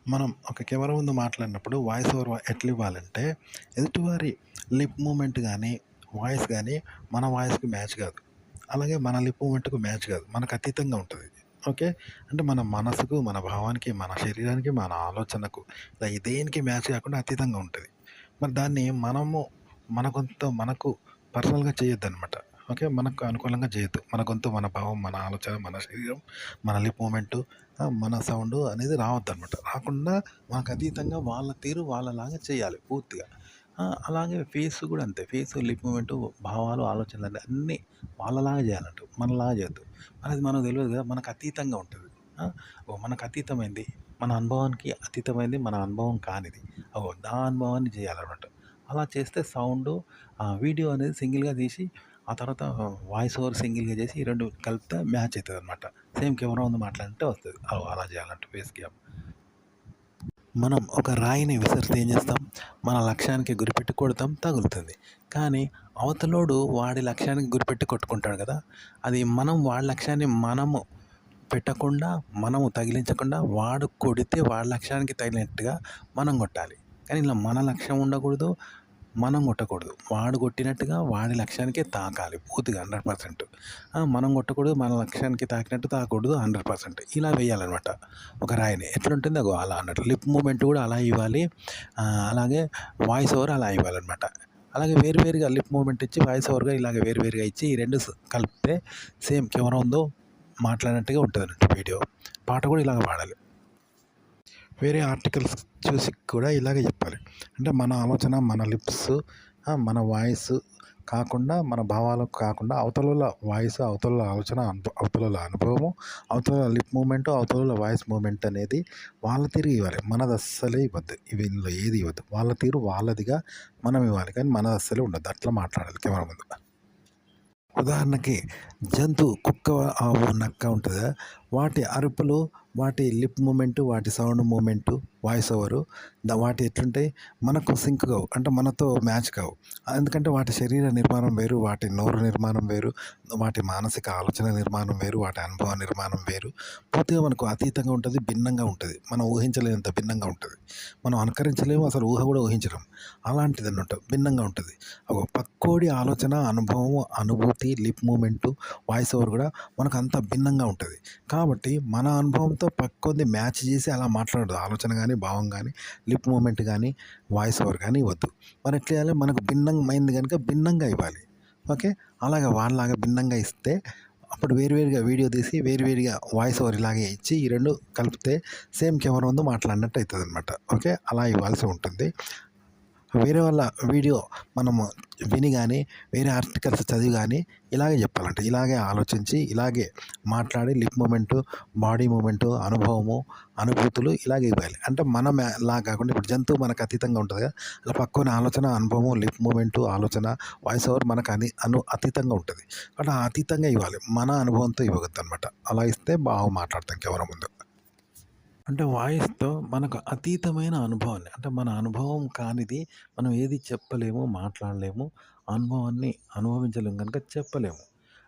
మనం ఒక కెమెరా ముందు మాట్లాడినప్పుడు వాయిస్ ఓవర్ ఎట్లా ఇవ్వాలంటే, ఎదుటివారి లిప్ మూవ్‌మెంట్ గానీ, వాయిస్ గానీ మన వాయిస్‌కి మ్యాచ్ కాదు. అలాగే మన లిప్ మూవ్‌మెంట్‌కి మ్యాచ్ కాదు. మనకు అతీతంగా ఉంటది. ఓకే. అంటే మన మనసుకు, మన భావానికి, మన శరీరానికి, మన ఆలోచనకు ఇలా దేనికి మ్యాచ్ కాకుండా అతీతంగా ఉంటది. మరి దాన్ని మనము మన గొంతుతో మనకు పర్సనల్‌గా చేయొద్దనమాట. ఓకే. మనకు అనుకూలంగా చేయొద్దు. మన గొంతు, మన భావం, మన ఆలోచన, మన శరీరం, మన లిప్ మూవ్‌మెంటు, మన సౌండు అనేది రావద్దనమాట. రాకుండా మనకు అతీతంగా వాళ్ళ తీరు వాళ్ళలాగా చేయాలి పూర్తిగా. అలాగే ఫేస్ కూడా అంతే. ఫేస్, లిప్ మూవ్‌మెంటు, భావాలు, ఆలోచనలు అన్నీ వాళ్ళలాగా చేయాలంట. మనలాగా చేయొద్దు. మరి అది మనకు తెలవదు కదా! మనకు అతీతంగా ఉంటది. మనకు అతీతమైంది. మన అనుభవానికి అతీతమైంది. మన అనుభవం కానిది. ఆ అనుభవాన్ని చేయాలన్నమాట. అలా చేస్తే సౌండు, వీడియో అనేది సింగిల్‌గా తీసి, ఆ తర్వాత వాయిస్ ఓవర్ సింగిల్‌గా చేసి ఈ 2 కలిపితే మ్యాచ్ అయితదనమాట. సేమ్ కెమెరా ముందు మాట్లాడినట్టే వస్తది. అలా చేయాలంట ఫేస్ క్యామ్. మనం ఒక రాయిని విసిరితే ఏం చేస్తాం? మన లక్ష్యానికి గురిపెట్టి కొడతాం, తగులుతుంది. కానీ అవతలోడు వాడి లక్ష్యానికి గురిపెట్టి కొట్టుకుంటాడు కదా! అది మనం వాడి లక్ష్యాన్ని మనము పెట్టకుండా, మనము తగిలించకుండా వాడు కొడితే వాడి లక్ష్యానికి తగిలినట్టుగా మనం కొట్టాలి. కానీ ఇలా మన లక్ష్యం ఉండకూడదు, మనం కొట్టకూడదు. వాడు కొట్టినట్టుగా వాడి లక్ష్యానికే తాకాలి పూర్తిగా 100%. మనం కొట్టకూడదు, మన లక్ష్యానికి తాకినట్టు తాకూడదు 100%. ఇలా వేయాలనమాట ఒక రాయిని. ఎట్లుంటుంది అలా అన్నట్టు. లిప్ మూవ్‌మెంట్ కూడా అలా ఇవ్వాలి. అలాగే వాయిస్ ఓవర్ అలా ఇవ్వాలనమాట. అలాగే వేరువేరుగా లిప్ మూవ్‌మెంట్ ఇచ్చి, వాయిస్ ఓవర్‌గా ఇలాగ వేరువేరుగా ఇచ్చి ఈ 2 కలిపితే సేమ్ కెమెరా ముందు మాట్లాడినట్టుగా ఉంటదన్నట్టు వీడియో. పాట కూడా ఇలాగ పాడాలి. వేరే ఆర్టికల్స్ చూసి కూడా ఇలాగే చెప్పాలి. అంటే మన ఆలోచన, మన లిప్స్, మన వాయిస్ కాకుండా, మన భావాలు కాకుండా అవతలోళ్ళ వాయిస్, అవతలోళ్ళ ఆలోచన, అవతలోళ్ళ అనుభవము, అవతలోళ్ళ లిప్ మూవ్‌మెంట్, అవతలోళ్ళ వాయిస్ మూవ్‌మెంట్ అనేది వాళ్ళ తీరు ఇవ్వాలి. మనది అస్సలే ఇవ్వద్దు. వీళ్ళలో ఏది ఇవ్వద్దు. వాళ్ళ తీరు వాళ్ళదిగా మనం ఇవ్వాలి. కానీ మనది అస్సలే ఉండద్దు. అట్లా మాట్లాడాలి కెమెరా ముందు. ఉదాహరణకి జంతువు కుక్క, ఆవు, నక్క ఉంటదా? వాటి అరుపులు, వాటి లిప్ మూవ్‌మెంటు, వాటి సౌండ్ మూవ్‌మెంటు, వాయిస్ ఓవరు వాటి ఎట్లుంటాయి? మనకు సింక్ కావు. అంటే మనతో మ్యాచ్ కావు. ఎందుకంటే వాటి శరీర నిర్మాణం వేరు, వాటి నోరు నిర్మాణం వేరు, వాటి మానసిక ఆలోచన నిర్మాణం వేరు, వాటి అనుభవ నిర్మాణం వేరు. పూర్తిగా మనకు అతీతంగా ఉంటది. భిన్నంగా ఉంటది. మనం ఊహించలేనంత భిన్నంగా ఉంటది. మనం అనుకరించలేము. అసలు ఊహ కూడా ఊహించలేం. అలాంటిదన్నమాట. భిన్నంగా ఉంటది. పక్కోడి ఆలోచన, అనుభవం, అనుభూతి, లిప్ మూవ్‌మెంటు, వాయిస్ ఓవర్ కూడా మనకు అంత భిన్నంగా ఉంటది. కాబట్టి మన అనుభవంతో పక్కోడిది మ్యాచ్ చేసి అలా మాట్లాడొద్దు. ఆలోచన గానీ, భావం గానీ, లిప్ మూవ్‌మెంట్ గానీ, వాయిస్ ఓవర్ గానీ ఇవ్వద్దు. మరి ఎట్లా చేయాలి? మనకు భిన్నంమైంది గనుక భిన్నంగా ఇవ్వాలి. ఓకే. అలాగా వాళ్ళలాగా భిన్నంగా ఇస్తే అప్పుడు వేరువేరుగా వీడియో తీసి, వేరువేరుగా వాయిస్ ఓవర్ ఇలాగే ఇచ్చి ఈ 2 కలిపితే సేమ్ కెమెరా ముందు మాట్లాడినట్టు అయితదనమాట. ఓకే. అలా ఇవ్వాల్సి ఉంటుంది. వేరే వాళ్ళ వీడియో మనము విని గానీ, వేరే ఆర్టికల్స్ చదివి గానీ ఇలాగే చెప్పాలంట. ఇలాగే ఆలోచించి, ఇలాగే మాట్లాడి లిప్ మూవ్‌మెంటు, బాడీ మూవ్‌మెంటు, అనుభవము, అనుభూతులు ఇలాగే ఇవ్వాలి. అంటే మనం లా కాకుండా ఇప్పుడు జంతువు మనకు అతీతంగా ఉంటది కదా! అలా పక్కన ఆలోచన, అనుభవం, లిప్ మూవ్‌మెంటు, ఆలోచన, వాయిస్ ఓవర్ మనకు అతీతంగా ఉంటది. కాబట్టి ఆ అతీతంగా ఇవ్వాలి. మన అనుభవంతో ఇవ్వకూడదనమాట. అలా ఇస్తే బాగా మాట్లాడతాం కెమెరా ముందు. అంటే వాయిస్‌తో మనకు అతీతమైన అనుభవాన్ని, అంటే మన అనుభవం కానిది మనం ఏది చెప్పలేము, మాట్లాడలేము. అనుభవాన్ని అనుభవించలేము గనుక చెప్పలేము.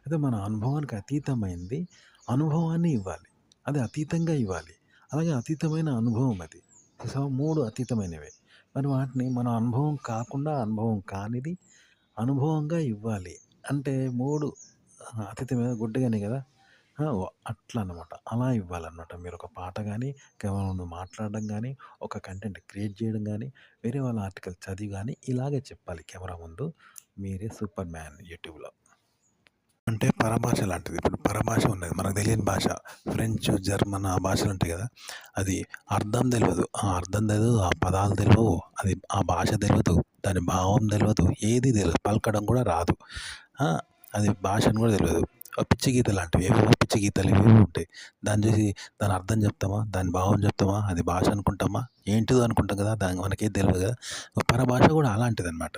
అయితే మన అనుభవానికి అతీతమైంది అనుభవాన్ని ఇవ్వాలి. అది అతీతంగా ఇవ్వాలి. అలాగే అతీతమైన అనుభవం అది. సో, 3 అతీతమైనవే. మరి వాటిని మన అనుభవం కాకుండా, అనుభవం కానిది అనుభవంగా ఇవ్వాలి. అంటే 3 అతీతమైన గుడ్డిగానే కదా! అట్లా అన్నమాట. అలా ఇవ్వాలన్నమాట. మీరొక పాట గానీ, కెమెరా ముందు మాట్లాడడం గానీ, ఒక కంటెంట్ క్రియేట్ చేయడం గానీ, వేరే వాళ్ళ ఆర్టికల్ చదివి గానీ, ఇలాగే చెప్పాలి కెమెరా ముందు. మీరే సూపర్ మ్యాన్ యూట్యూబ్‌లో. అంటే పరభాష లాంటిది. ఇప్పుడు పరభాష ఉన్నది. మనకు తెలియని భాష. ఫ్రెంచ్, జర్మన్ ఆ భాషలుంటాయి గదా! అది అర్థం తెలవదు. ఆ అర్థం తెలవదు. ఆ పదాలు తెలవవు. అది ఆ భాష తెలవదు. దాని భావం తెలవదు. ఏది తెలవదు. పలకడం కూడా రాదు. ఆ! అది భాషను కూడా తెలవదు. పిచ్చి గీతలు లాంటివి. ఏవేవో పిచ్చి గీతలు ఏవేవో ఉంటాయి. దాన్ని చూసి దాని అర్థం చెప్తామా? దాని భావం చెప్తామా? అది భాష అనుకుంటామా? ఏంటిదో అనుకుంటాం కదా! దానికి మనకేది తెలవదు కదా! పరభాష కూడా అలాంటిదనమాట.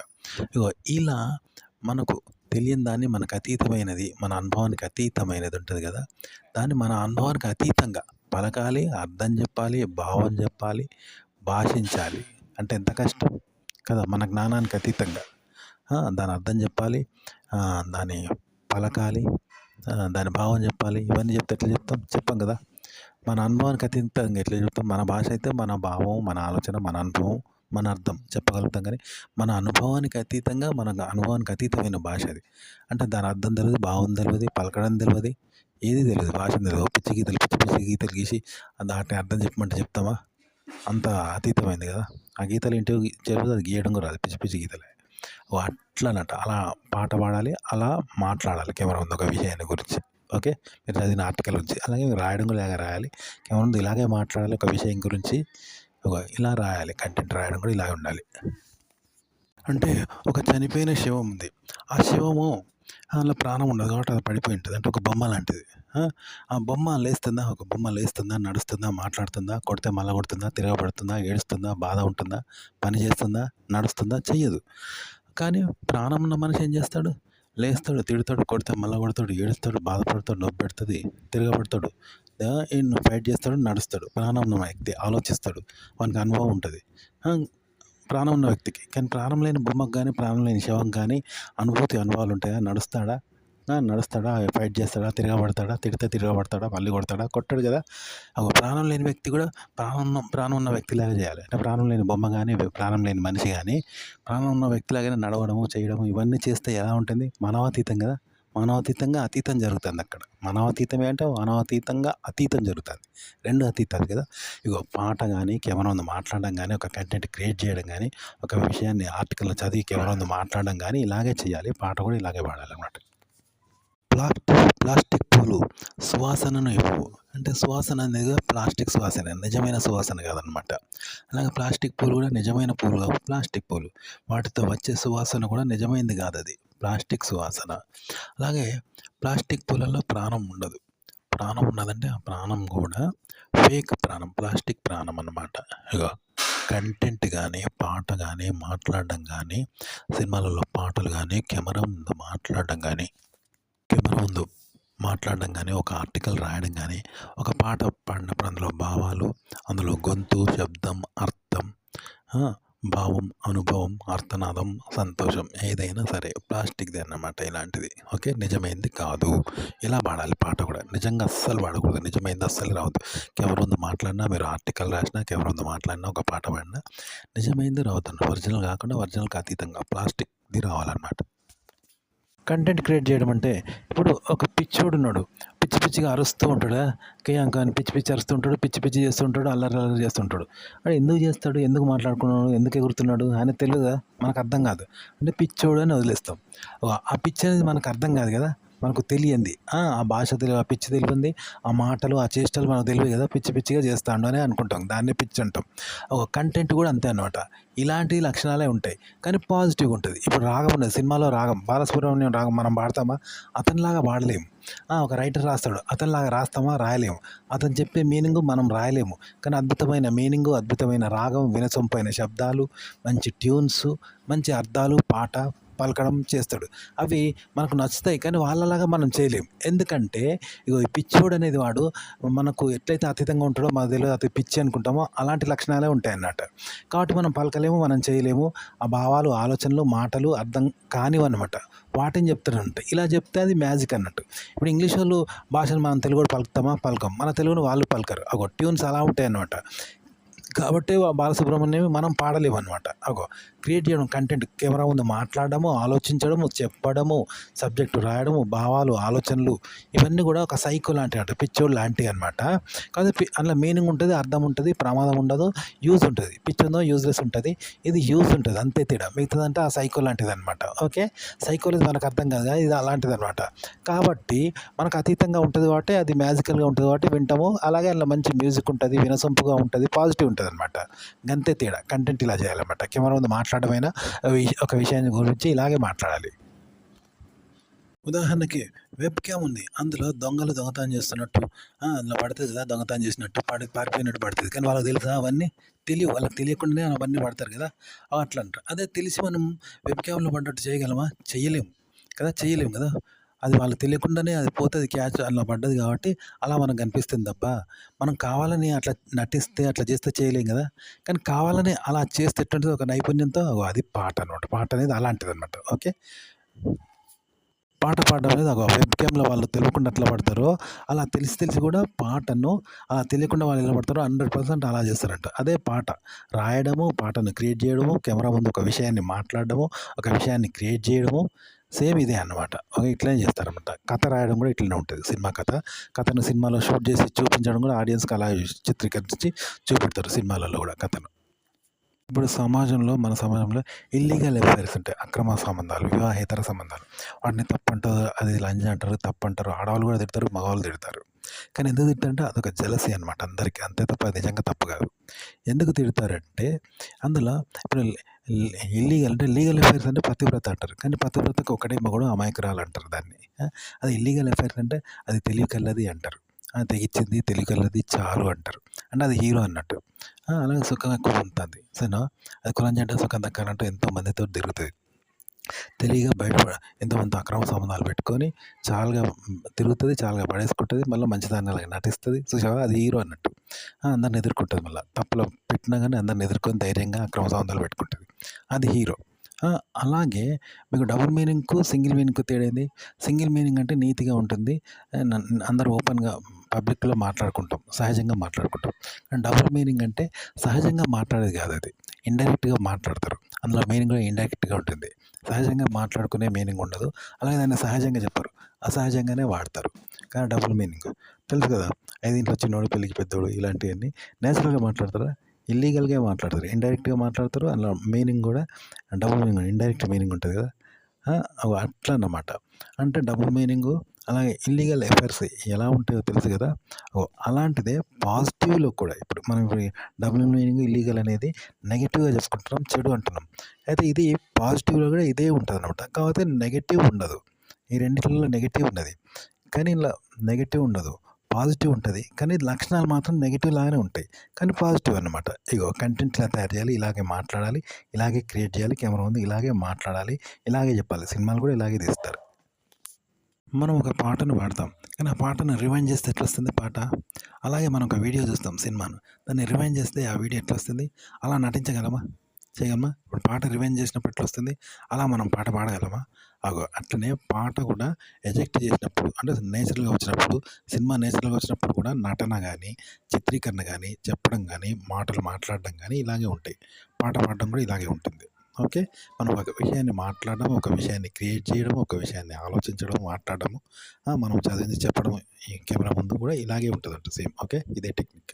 ఇగో ఇలా మనకు తెలియని దాన్ని, మనకు అతీతమైనది, మన అనుభవానికి అతీతమైనది ఉంటది కదా! దాన్ని మన అనుభవానికి అతీతంగా పలకాలి, అర్థం చెప్పాలి, భావం చెప్పాలి, భాషించాలి. అంటే ఎంత కష్టం కదా! మన జ్ఞానానికి అతీతంగా. దాని అర్థం చెప్పాలి, దాన్ని పలకాలి, దాని భావం చెప్పాలి. ఇవన్నీ చెప్తే ఎట్లా చెప్తాం? చెప్పం కదా! మన అనుభవానికి అతీతంగా ఎట్లా చెప్తాం? మన భాష అయితే మన భావం, మన ఆలోచన, మన అనుభవం, మన అర్థం చెప్పగలుగుతాం కానీ, మన అనుభవానికి అతీతంగా మన అనుభవానికి అతీతమైన భాష అది. అంటే దాని అర్థం తెలవదు, భావం తెలవదు, పలకడం తెలవదు, ఏది తెలవదు, భాష తెలవదు. పిచ్చి గీతలు, పిచ్చి పిచ్చి గీతలు గీసి దాటిని అర్థం చెప్పమంటే చెప్తామా? అంత అతీతమైంది కదా! ఆ గీతలు ఏంటో తెలియదు, అది గీయడం కూడా రాదు, పిచ్చి పిచ్చి గీతలే. అట్లనట. అలా పాట పాడాలి, అలా మాట్లాడాలి కెమెరా ముందు ఒక విషయాన్ని గురించి. ఓకే. మీరు చదివిన ఆర్టికల్ నుంచి. అలాగే రాయడం కూడా ఇలాగే రాయాలి. కెమెరా ముందు ఇలాగే మాట్లాడాలి ఒక విషయం గురించి. ఇలా రాయాలి. కంటెంట్ రాయడం కూడా ఇలాగే ఉండాలి. అంటే ఒక చనిపోయిన శవం ఉంది. ఆ శవము అందులో ప్రాణం ఉండదు కాబట్టి అది పడిపోయి ఉంటుంది. అంటే ఒక బొమ్మ లాంటిది. ఆ బొమ్మ లేస్తుందా? ఒక బొమ్మ లేస్తుందా? నడుస్తుందా? మాట్లాడుతుందా? కొడితే మళ్ళా కొడుతుందా? తిరగబడుతుందా? ఏడుస్తుందా? బాధ ఉంటుందా? పని చేస్తుందా? నడుస్తుందా? చెయ్యదు. కానీ ప్రాణం ఉన్న మనిషి ఏం చేస్తాడు? లేస్తాడు, తిడతాడు, కొడితే మళ్ళా కొడతాడు, ఏడుస్తాడు, బాధపడతాడు, నొప్పి పెడుతుంది, తిరగబడతాడు, ఫైట్ చేస్తాడు, నడుస్తాడు. ప్రాణం ఉన్న వ్యక్తి ఆలోచిస్తాడు, వానికి అనుభవం ఉంటుంది ప్రాణం ఉన్న వ్యక్తికి. కానీ ప్రాణం లేని బొమ్మకు కానీ, ప్రాణం లేని శవంకి కానీ అనుభవాలు ఉంటాయా? నడుస్తాడా? నడుస్తాడా? ఫైట్ చేస్తాడా? తిరగబడతాడా? తిడితే తిరగబడతాడా? మళ్ళీ కొడతాడా? కొట్టాడు కదా! ప్రాణం లేని వ్యక్తి కూడా ప్రాణం ఉన్న వ్యక్తిలాగా చేయాలి. అంటే ప్రాణం లేని బొమ్మ కానీ, ప్రాణం లేని మనిషి కానీ ప్రాణం ఉన్న వ్యక్తిలాగానే నడవడము, చేయడము ఇవన్నీ చేస్తే ఎలా ఉంటుంది? మానవాతీతం కదా! మానవాతీతంగా అతీతం జరుగుతుంది అక్కడ. మానవాతీతమే అంటే మానవాతీతంగా అతీతం జరుగుతుంది. 2 అతీతాలు కదా! పాట కానీ, కెమెరా ముందు మాట్లాడడం కానీ, ఒక కంటెంట్ క్రియేట్ చేయడం కానీ, ఒక విషయాన్ని ఆర్టికల్‌లో చదివి కెమెరా ముందు మాట్లాడడం కానీ ఇలాగే చేయాలి. పాట కూడా ఇలాగే పాడాలన్నమాట. ప్లాస్టిక్ పూలు సువాసనను ఇవ్వవు. అంటే సువాసన అనేది ప్లాస్టిక్ సువాసన, నిజమైన సువాసన కాదనమాట. అలాగే ప్లాస్టిక్ పూలు కూడా నిజమైన పూలు కావు, ప్లాస్టిక్ పూలు. వాటితో వచ్చే సువాసన కూడా నిజమైనది కాదు, అది ప్లాస్టిక్ సువాసన. అలాగే ప్లాస్టిక్ పూలలో ప్రాణం ఉండదు. ప్రాణం ఉన్నదంటే ఆ ప్రాణం కూడా ఫేక్ ప్రాణం, ప్లాస్టిక్ ప్రాణం అన్నమాట. కంటెంట్ కానీ, పాట కానీ, మాట్లాడడం కానీ, సినిమాలలో పాటలు కానీ, కెమెరా ముందు మాట్లాడడం కానీ, ఒక ఆర్టికల్ రాయడం కానీ, ఒక పాట పాడినప్పుడు అందులో భావాలు, అందులో గొంతు, శబ్దం, అర్థం, భావం, అనుభవం, అర్థనాదం, సంతోషం ఏదైనా సరే ప్లాస్టిక్ది అన్నమాట ఇలాంటిది. ఓకే. నిజమైనది కాదు. ఇలా పాడాలి పాట కూడా. నిజంగా అస్సలు పాడకూడదు. నిజమైనది అస్సలు రావద్దు. కెమెరా ముందు మాట్లాడినా, మీరు ఆర్టికల్ రాసినా, కెమెరా ముందు మాట్లాడినా, ఒక పాట పాడినా నిజమైనది రావద్దండి. ఒరిజినల్ కాకుండా ఒరిజినల్కి అతీతంగా ప్లాస్టిక్ది రావాలన్నమాట. కంటెంట్ క్రియేట్ చేయడం అంటే ఇప్పుడు ఒక పిచ్చోడు ఉన్నాడు, పిచ్చి పిచ్చిగా అరుస్తూ ఉంటాడు, కేయాంక అని పిచ్చి పిచ్చి అరుస్తూ ఉంటాడు, పిచ్చి పిచ్చి చేస్తూ ఉంటాడు, అల్లరి అల్లరి చేస్తుంటాడు. వాడు ఎందుకు చేస్తాడు? ఎందుకు మాట్లాడుకున్నాడు? ఎందుకు ఎగురుతున్నాడు అని తెలియదా? మనకు అర్థం కాదు. అంటే పిచ్చోడు అని వదిలేస్తాం. ఆ పిచ్చి అనేది మనకు అర్థం కాదు కదా, మనకు తెలియంది. ఆ భాష తెలియదు, ఆ పిచ్చి తెలియంది, ఆ మాటలు, ఆ చేష్టలు మనకు తెలియదు కదా, పిచ్చి పిచ్చిగా చేస్తాడు అని అనుకుంటాం, దాన్నే పిచ్చి అంటాం. ఒక కంటెంట్ కూడా అంతే అనమాట. ఇలాంటి లక్షణాలే ఉంటాయి కానీ పాజిటివ్గా ఉంటుంది. ఇప్పుడు రాగం ఉన్నది, సినిమాలో రాగం, బాలసుబ్రహ్మణ్యం రాగం మనం పాడతామా? అతనిలాగా పాడలేము. ఒక రైటర్ రాస్తాడు, అతనిలాగా రాస్తామా? రాయలేము. అతను చెప్పే మీనింగ్ మనం రాయలేము. కానీ అద్భుతమైన మీనింగు, అద్భుతమైన రాగం, వినసొంపైన శబ్దాలు, మంచి ట్యూన్స్, మంచి అర్థాలు, పాట పలకడం చేస్తాడు. అవి మనకు నచ్చుతాయి కానీ వాళ్ళలాగా మనం చేయలేం. ఎందుకంటే ఈ పిచ్చోడు అనేది వాడు మనకు ఎట్లయితే అతీతంగా ఉంటాడో మనకు తెలియదు, అతి పిచ్చి అనుకుంటామో అలాంటి లక్షణాలే ఉంటాయి అన్నట్టు. కాబట్టి మనం పలకలేము, మనం చేయలేము. ఆ భావాలు, ఆలోచనలు, మాటలు అర్థం కానివన్నమాట. వాటిని చెప్తారంటే ఇలా చెప్తే అది మ్యాజిక్ అన్నట్టు. ఇప్పుడు ఇంగ్లీష్ వాళ్ళు భాషను మనం తెలుగు పలుకుతామా? పలకం. మన తెలుగును వాళ్ళు పలకరు. ట్యూన్స్ అలా ఉంటాయి అన్నమాట. కాబట్టి బాలసుబ్రహ్మణ్యం మనం పాడలేము అనమాట. క్రియేట్ చేయడం, కంటెంట్ కెమెరా ముందు మాట్లాడడము, ఆలోచించడము, చెప్పడము, సబ్జెక్టు రాయడము, భావాలు, ఆలోచనలు ఇవన్నీ కూడా ఒక సైకో లాంటివి అంటే పిచ్చోడు లాంటివి అనమాట. కాబట్టి అందులో మీనింగ్ ఉంటుంది, అర్థం ఉంటుంది, ప్రమాదం ఉండదు, యూజ్ ఉంటుంది. పిచ్చోందో యూజ్లెస్ ఉంటుంది, ఇది యూజ్ ఉంటుంది, అంతే తేడా. మిగతాదంటే ఆ సైకో లాంటిది అనమాట. ఓకే. సైకోలజీ మనకు అర్థం కాదు కదా, ఇది అలాంటిది అనమాట. కాబట్టి మనకు అతీతంగా ఉంటుంది కాబట్టి అది మ్యాజికల్గా ఉంటుంది కాబట్టి వింటాము. అలాగే అందులో మంచి మ్యూజిక్ ఉంటుంది, వినసొంపుగా ఉంటుంది, పాజిటివ్ ఉంటుంది అనమాట. గంతే తేడా. కంటెంట్ ఇలా చేయాలన్నమాట. కెమెరా ముందు మాట్లాడమైనా ఒక విషయాన్ని గురించి ఇలాగే మాట్లాడాలి. ఉదాహరణకి వెబ్ క్యామ్ ఉంది, అందులో దొంగలు దొంగతనం చేస్తున్నట్టు అందులో పడుతుంది కదా, దొంగతనం చేసినట్టు పారిపోయినట్టు పడుతుంది. కానీ వాళ్ళకి తెలుసా? అవన్నీ తెలియవు. వాళ్ళకి తెలియకుండానే అవన్నీ పడతారు కదా, అట్లా అంటారు. అదే తెలిసి మనం వెబ్ క్యామ్లో పడ్డట్టు చేయగలమా? చేయలేము కదా. అది వాళ్ళకి తెలియకుండానే అది పోతుంది, క్యాచ్ అలా పడ్డది కాబట్టి అలా మనకు కనిపిస్తుంది తప్ప మనం కావాలని అట్లా నటిస్తే అట్లా చేస్తే చేయలేం కదా. కానీ కావాలని అలా చేస్తే ఎట్టుంటుంది, ఒక నైపుణ్యంతో అది పాట అనమాట. పాట అనేది అలాంటిది అనమాట. ఓకే. పాట పాడడం అనేది ఒక వెబ్‌కామ్‌లో వాళ్ళు తెలియకుండా ఎట్లా పాడతారో, అలా తెలిసి తెలిసి కూడా పాటను తెలియకుండా వాళ్ళు ఎలా పాడతారో 100% అలా చేస్తారంట. అదే పాట రాయడము, పాటను క్రియేట్ చేయడము, కెమెరా ముందు ఒక విషయాన్ని మాట్లాడడము, ఒక విషయాన్ని క్రియేట్ చేయడము సేమ్ ఇదే అన్నమాట. ఇట్లనే చేస్తారన్నమాట. కథ రాయడం కూడా ఇట్లనే ఉంటది. సినిమా కథ. కథను సినిమాలో షూట్ చేసి చూపించడం కూడా ఆడియన్స్‌కి అలా చిత్రీకరించి చూపెడతారు సినిమాలలో కూడా కథను. ఇప్పుడు మన సమాజంలో ఇల్లీగల్ అఫైర్స్ ఉంటాయి. అక్రమ సంబంధాలు, వివాహేతర సంబంధాలు. వాటిని తప్పంటారు, అది లంజ అంటారు, తప్పంటారు. ఆడవాళ్ళు కూడా తిడతారు, మగవాళ్ళు తిడతారు. కానీ ఎందుకు తిడతారంటే అదొక జెలసీ అనమాట అందరికీ. అంతే తప్ప అది నిజంగా తప్పు కాదు. ఎందుకు తిడతారంటే అందులో ఇప్పుడు ఇల్లీగల్ అంటే లీగల్ అఫైర్స్ అంటే పతివ్రత అంటారు. కానీ పతివ్రతకు ఒకటే మగుడు అమాయకురాలు అంటారు దాన్ని. అది ఇల్లీగల్ అఫైర్స్ అంటే అది తెలివికల్లది అంటారు. తెగిచ్చింది, తెలివికల్లది చాలు అంటారు. అంటే అది హీరో అన్నట్టు. అలాగే సుఖంగా పొందుతుంది. సరేనా? అది కులం జంట సుఖం దక్కాలంటే ఎంతో మందితో తిరుగుతుంది. తెలివిగా ఎంతోమందితో అక్రమ సంబంధాలు పెట్టుకొని చాలుగా తిరుగుతుంది, చాలుగా పడేసుకుంటుంది, మళ్ళీ మంచిదానిలాగా నటిస్తుంది. చూసావా అది హీరో అన్నట్టు. అందరిని ఎదుర్కొంటుంది, మళ్ళీ తప్పులో పెట్టినా కానీ అందరిని ఎదుర్కొని ధైర్యంగా అక్రమ సంబంధాలు పెట్టుకుంటుంది. అది హీరో. అలాగే మీకు డబుల్ మీనింగ్‌కు, సింగిల్ మీనింగ్‌కు తేడా ఏంది? సింగిల్ మీనింగ్ అంటే నీతిగా ఉంటుంది. అందరూ ఓపెన్‌గా పబ్లిక్‌లో మాట్లాడుకుంటాం, సహజంగా మాట్లాడుకుంటాం. కానీ డబుల్ మీనింగ్ అంటే సహజంగా మాట్లాడేది కాదు అది. ఇండైరెక్ట్‌గా మాట్లాడతారు. అందులో మీనింగ్ కూడా ఇండైరెక్ట్‌గా ఉంటుంది. సహజంగా మాట్లాడుకునే మీనింగ్ ఉండదు. అలాగే దాన్ని సహజంగా చెప్పరు. అసహజంగానే వాడతారు. కానీ డబుల్ మీనింగ్ తెలుసు కదా! ఐదింట్లో చిన్నోడు పెళ్ళికి పెద్దోడు ఇలాంటివన్నీ నేచురల్‌గా మాట్లాడతారా? ఇల్లీగల్‌గా మాట్లాడతారు. ఇండైరెక్ట్‌గా మాట్లాడతారు. అందులో మీనింగ్ కూడా డబుల్ మీనింగ్ ఇండైరెక్ట్ మీనింగ్ ఉంటుంది కదా! అట్లా అన్నమాట. అంటే డబుల్ మీనింగు అలాగే ఇల్లీగల్ అఫైర్స్ ఎలా ఉంటాయో తెలుసు కదా! అలాంటిదే పాజిటివ్‌లో కూడా ఇప్పుడు మనం డబుల్ మీనింగ్, ఇల్లీగల్ అనేది నెగెటివ్‌గా చెప్పుకుంటున్నాం, చెడు అంటున్నాం. అయితే ఇది పాజిటివ్‌లో కూడా ఇదే ఉంటదన్నమాట. కాకపోతే నెగెటివ్ ఉండదు. ఈ రెండిట్లలో నెగెటివ్ ఉన్నది. కానీ ఇలా నెగెటివ్ ఉండదు. పాజిటివ్ ఉంటది. కానీ లక్షణాలు మాత్రం నెగెటివ్ లాగానే ఉంటాయి. కానీ పాజిటివ్ అన్నమాట. కంటెంట్ ఇలా తయారు చేయాలి, ఇలాగే మాట్లాడాలి, ఇలాగే క్రియేట్ చేయాలి, కెమెరా ముందు ఇలాగే మాట్లాడాలి, ఇలాగే చెప్పాలి. సినిమాలు కూడా ఇలాగే తీస్తారు. మనం ఒక పాటను పాడతాం. కానీ ఆ పాటను రివైండ్ చేస్తే ఎట్లొస్తుంది పాట? అలాగే మనం ఒక వీడియో చూస్తాం సినిమాను. దాన్ని రివైండ్ చేస్తే ఆ వీడియో ఎట్లొస్తుంది? అలా నటించగలమా? చేయగలమా? ఇప్పుడు పాట రివైండ్ చేసినప్పుడు ఎట్లొస్తుంది? అలా మనం పాట పాడగలమా? అట్లనే పాట కూడా ఎజెక్ట్ చేసినప్పుడు అంటే నేచురల్‌గా వచ్చినప్పుడు, సినిమా నేచురల్‌గా వచ్చినప్పుడు కూడా నటన గానీ, చిత్రీకరణ గానీ, చెప్పడం గానీ, మాటలు మాట్లాడడం గానీ ఇలాగే ఉంటాయి. పాట పాడడం కూడా ఇలాగే ఉంటుంది. ఓకే. మనం ఒక విషయాన్ని మాట్లాడడం, ఒక విషయాన్ని క్రియేట్ చేయడం, ఒక విషయాన్ని ఆలోచించడం, మాట్లాడడము, మనం చదివింది చెప్పడం ఈ కెమెరా ముందు కూడా ఇలాగే ఉంటదంట సేమ్. ఓకే. ఇదే టెక్నిక్.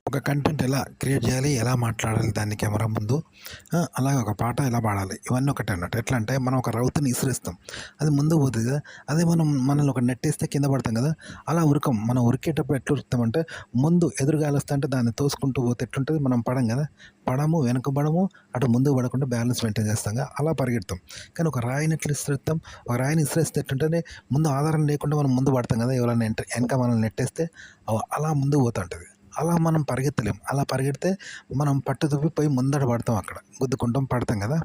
ఒక కంటెంట్ ఎలా క్రియేట్ చేయాలి, ఎలా మాట్లాడాలి దాన్ని కెమెరా ముందు, అలాగే ఒక పాట ఎలా పాడాలి ఇవన్నీ ఒకటే అన్నట్టు. ఎట్లా అంటే మనం ఒక రౌతుని ఇసిరేస్తాం, అది ముందుకు పోతుంది కదా. అదే మనల్ని ఒక నెట్టేస్తే కింద పడతాం కదా, అలా ఉరకం. మనం ఉరికేటప్పుడు ఎట్లా ఉరుకుతామంటే ముందు ఎదురుగాలి వస్తా అంటే దాన్ని తోసుకుంటూ పోతే ఎట్లుంటుంది, మనం పడం కదా, పడము వెనకబడము, అటు ముందుకు పడకుండా బ్యాలెన్స్ మెయింటైన్ చేస్తాం కదా, అలా పరిగెడతాం. కానీ ఒక రాయిని ఎట్లా ఇసిరేస్తాం, ఒక రాయిని ఇసిరేస్తే ఎట్లుంటుంది, ముందు ఆధారం లేకుండా మనం ముందు పడతాం కదా, ఎవరైనా వెనక మనల్ని నెట్టేస్తే అలా ముందుకు పోతూ ఉంటుంది. అలా మనం పరిగెత్తలేం. అలా పరిగెడితే మనం పట్టు తప్పిపోయి ముందట పడతాం, అక్కడ గుద్దుకుంటాం, పడతాం కదా.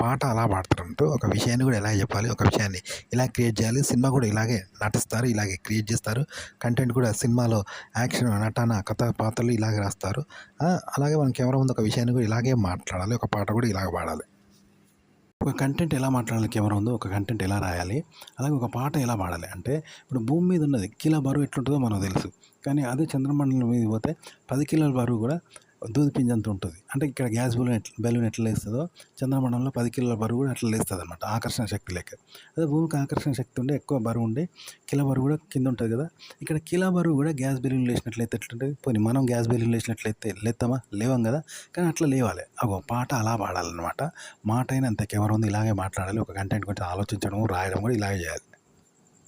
పాట అలా పాడతారంటూ ఒక విషయాన్ని కూడా ఎలా చెప్పాలి, ఒక విషయాన్ని ఇలా క్రియేట్ చేయాలి. సినిమా కూడా ఇలాగే నటిస్తారు, ఇలాగే క్రియేట్ చేస్తారు. కంటెంట్ కూడా సినిమాలో యాక్షన్, నటన, కథ, పాత్రలు ఇలాగే రాస్తారు. అలాగే మనం కెమెరా ముందు ఒక విషయాన్ని కూడా ఇలాగే మాట్లాడాలి, ఒక పాట కూడా ఇలాగ పాడాలి. ఒక కంటెంట్ ఎలా మాట్లాడాలి కెమెరా ముందు, ఒక కంటెంట్ ఎలా రాయాలి, అలాగే ఒక పాట ఎలా పాడాలి అంటే ఇప్పుడు భూమి మీద ఉన్నది కిలో బరువు ఎట్లుంటుందో మనకు తెలుసు. కానీ అదే చంద్రమండలం మీద పోతే 10 కిలోల బరువు కూడా దూది పింజంత ఉంటుంది. అంటే ఇక్కడ గ్యాస్ బెలూన్ ఎట్లా లేస్తుందో చంద్రమండలంలో 10 కిలోల బరువు కూడా అట్లా లేస్తుంది అనమాట, ఆకర్షణ శక్తి లేక. అదే భూమికి ఆకర్షణ శక్తి ఉండే ఎక్కువ బరువు ఉండి కిలో బరువు కూడా కింద ఉంటుంది కదా. ఇక్కడ కిలో బరువు కూడా గ్యాస్ బెలూన్ లేచినట్లయితే ఎట్లుంటుంది? పోనీ మనం గ్యాస్ బెలూన్ లేచినట్లయితే లేస్తామా? లేవం కదా. కానీ అట్లా లేవాలి. పాట అలా పాడాలన్నమాట. మాట అయినా అంతే, కెమెరా ఉంది ఇలాగే మాట్లాడాలి. ఒక కంటెంట్ గురించి ఆలోచించడం, రాయడం కూడా ఇలాగే చేయాలి.